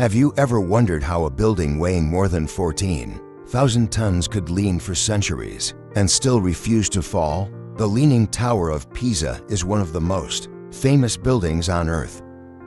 Have you ever wondered how a building weighing more than 14,000 tons could lean for centuries and still refuse to fall? The Leaning Tower of Pisa is one of the most famous buildings on Earth.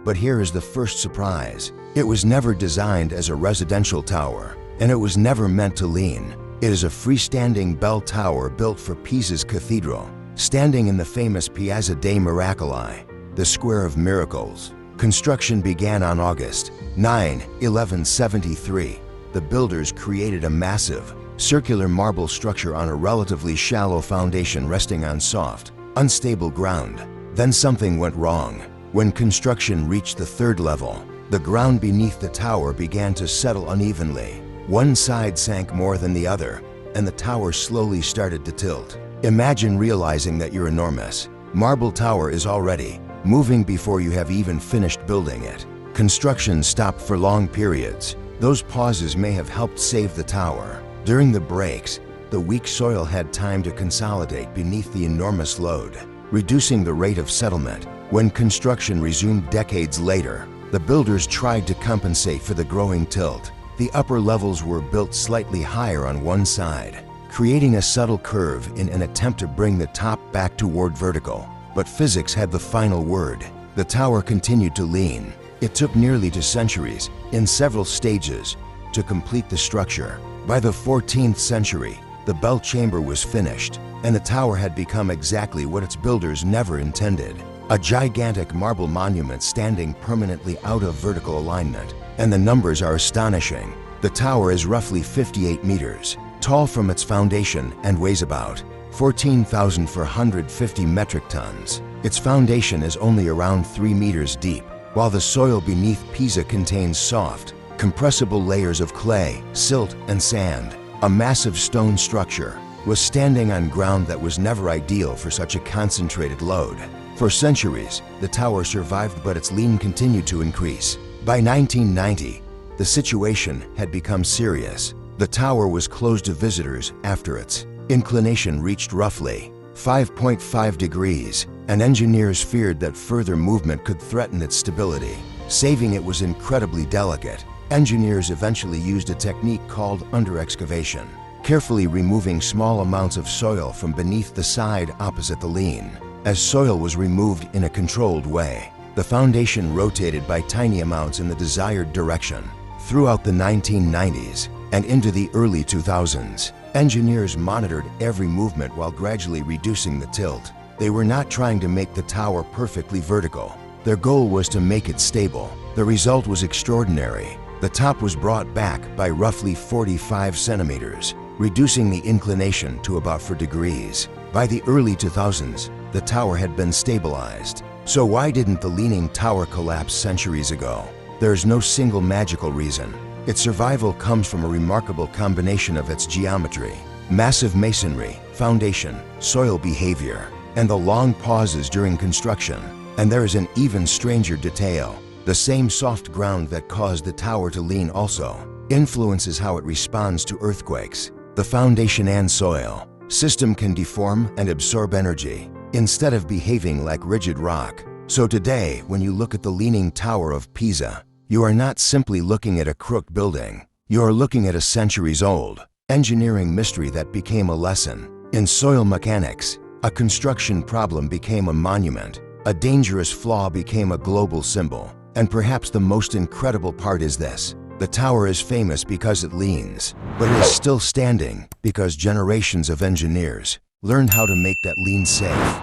But here is the first surprise. It was never designed as a residential tower, and it was never meant to lean. It is a freestanding bell tower built for Pisa's cathedral, standing in the famous Piazza dei Miracoli, the Square of Miracles. Construction began on August 9, 1173. The builders created a massive, circular marble structure on a relatively shallow foundation resting on soft, unstable ground. Then something went wrong. When construction reached the third level, the ground beneath the tower began to settle unevenly. One side sank more than the other, and the tower slowly started to tilt. Imagine realizing that your enormous marble tower is already moving before you have even finished building it. Construction stopped for long periods. Those pauses may have helped save the tower. During the breaks, the weak soil had time to consolidate beneath the enormous load, reducing the rate of settlement. When construction resumed decades later, the builders tried to compensate for the growing tilt. The upper levels were built slightly higher on one side, creating a subtle curve in an attempt to bring the top back toward vertical. But physics had the final word. The tower continued to lean. It took nearly 2 centuries, in several stages, to complete the structure. By the 14th century, the bell chamber was finished, and the tower had become exactly what its builders never intended: a gigantic marble monument standing permanently out of vertical alignment. And the numbers are astonishing. The tower is roughly 58 meters tall from its foundation and weighs about 14,450 metric tons. Its foundation is only around 3 meters deep, while the soil beneath Pisa contains soft, compressible layers of clay, silt, and sand. A massive stone structure was standing on ground that was never ideal for such a concentrated load. For centuries, the tower survived, but its lean continued to increase. By 1990, the situation had become serious. The tower was closed to visitors after its inclination reached roughly 5.5 degrees, and engineers feared that further movement could threaten its stability. Saving it was incredibly delicate. Engineers eventually used a technique called under-excavation, carefully removing small amounts of soil from beneath the side opposite the lean. As soil was removed in a controlled way, the foundation rotated by tiny amounts in the desired direction. Throughout the 1990s and into the early 2000s, engineers monitored every movement while gradually reducing the tilt. They were not trying to make the tower perfectly vertical. Their goal was to make it stable. The result was extraordinary. The top was brought back by roughly 45 centimeters, reducing the inclination to about 4 degrees. By the early 2000s, the tower had been stabilized. So why didn't the Leaning Tower collapse centuries ago? There's no single magical reason. Its survival comes from a remarkable combination of its geometry, massive masonry, foundation, soil behavior, and the long pauses during construction. And there is an even stranger detail. The same soft ground that caused the tower to lean also influences how it responds to earthquakes. The foundation and soil system can deform and absorb energy instead of behaving like rigid rock. So today, when you look at the Leaning Tower of Pisa, you are not simply looking at a crooked building. You are looking at a centuries-old engineering mystery that became a lesson in soil mechanics. A construction problem became a monument. A dangerous flaw became a global symbol. And perhaps the most incredible part is this: the tower is famous because it leans, but it is still standing because generations of engineers learned how to make that lean safe.